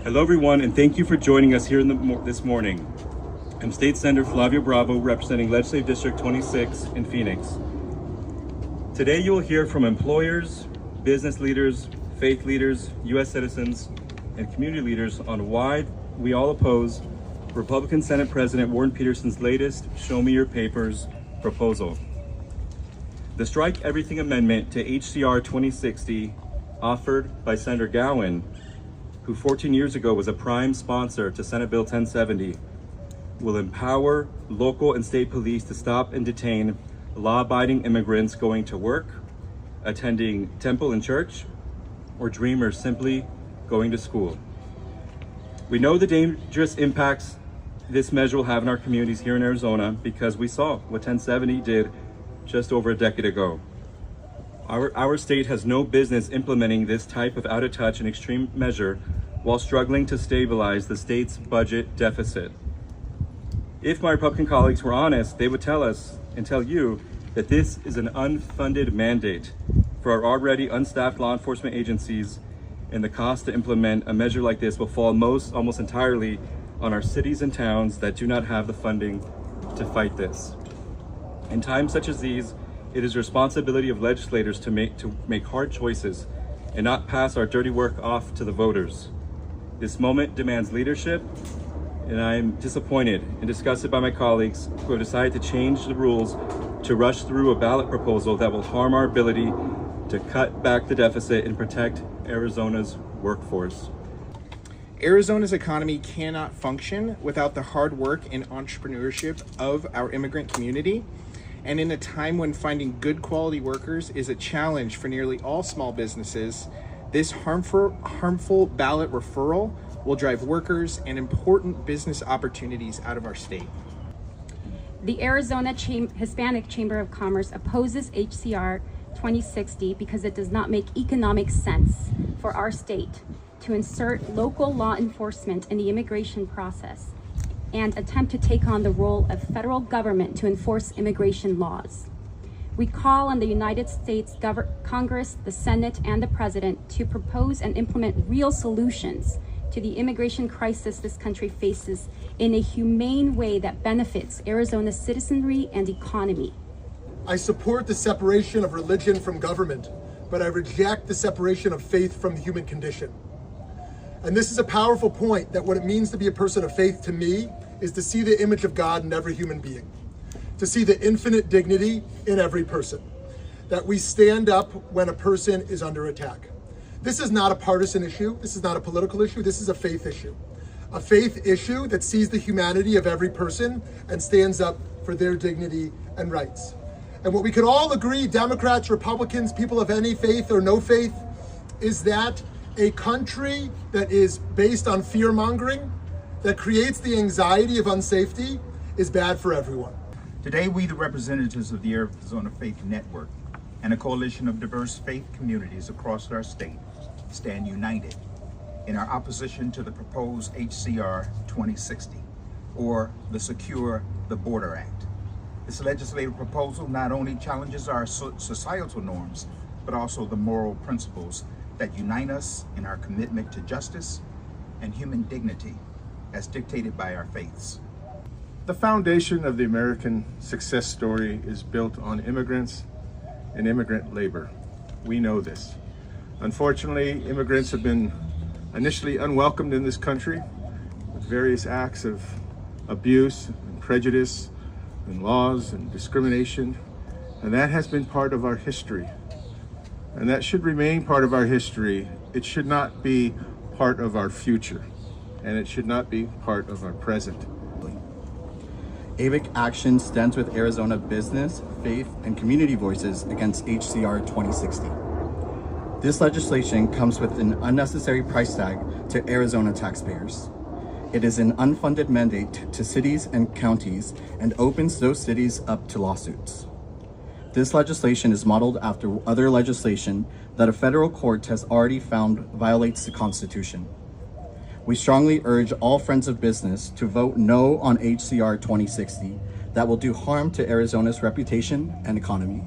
Hello everyone, and thank you for joining us here this morning. I'm State Senator Flavio Bravo, representing Legislative District 26 in Phoenix. Today you will hear from employers, business leaders, faith leaders, U.S. citizens, and community leaders on why we all oppose Republican Senate President Warren Petersen's latest Show Me Your Papers proposal. The Strike Everything Amendment to HCR2060, offered by Senator Gowan, who 14 years ago was a prime sponsor to Senate Bill 1070, will empower local and state police to stop and detain law-abiding immigrants going to work, attending temple and church, or dreamers simply going to school. We know the dangerous impacts this measure will have in our communities here in Arizona because we saw what 1070 did just over a decade ago. Our state has no business implementing this type of out-of-touch and extreme measure while struggling to stabilize the state's budget deficit. If my Republican colleagues were honest, they would tell us and tell you that this is an unfunded mandate for our already unstaffed law enforcement agencies, and the cost to implement a measure like this will fall almost entirely on our cities and towns that do not have the funding to fight this. In times such as these, it is the responsibility of legislators to make hard choices and not pass our dirty work off to the voters. This moment demands leadership, and I am disappointed and disgusted by my colleagues who have decided to change the rules to rush through a ballot proposal that will harm our ability to cut back the deficit and protect Arizona's workforce. Arizona's economy cannot function without the hard work and entrepreneurship of our immigrant community. And in a time when finding good quality workers is a challenge for nearly all small businesses, this harmful ballot referral will drive workers and important business opportunities out of our state. The Arizona Hispanic Chamber of Commerce opposes HCR 2060 because it does not make economic sense for our state to insert local law enforcement in the immigration process and attempt to take on the role of federal government to enforce immigration laws. We call on the United States Congress, the Senate, and the President to propose and implement real solutions to the immigration crisis this country faces in a humane way that benefits Arizona's citizenry and economy. I support the separation of religion from government, but I reject the separation of faith from the human condition. And this is a powerful point, that what it means to be a person of faith to me is to see the image of God in every human being, to see the infinite dignity in every person, that we stand up when a person is under attack. This is not a partisan issue. This is not a political issue. This is a faith issue. A faith issue that sees the humanity of every person and stands up for their dignity and rights. And what we can all agree, Democrats, Republicans, people of any faith or no faith, is that a country that is based on fear-mongering, that creates the anxiety of unsafety, is bad for everyone. Today, we, the representatives of the Arizona Faith Network and a coalition of diverse faith communities across our state, stand united in our opposition to the proposed HCR 2060, or the Secure the Border Act. This legislative proposal not only challenges our societal norms, but also the moral principles that unite us in our commitment to justice and human dignity as dictated by our faiths. The foundation of the American success story is built on immigrants and immigrant labor. We know this. Unfortunately, immigrants have been initially unwelcomed in this country with various acts of abuse and prejudice and laws and discrimination, and that has been part of our history. And that should remain part of our history. It should not be part of our future, and it should not be part of our present. ABIC Action stands with Arizona business, faith, and community voices against HCR 2060. This legislation comes with an unnecessary price tag to Arizona taxpayers. It is an unfunded mandate to cities and counties and opens those cities up to lawsuits. This legislation is modeled after other legislation that a federal court has already found violates the Constitution. We strongly urge all friends of business to vote no on HCR 2060 that will do harm to Arizona's reputation and economy.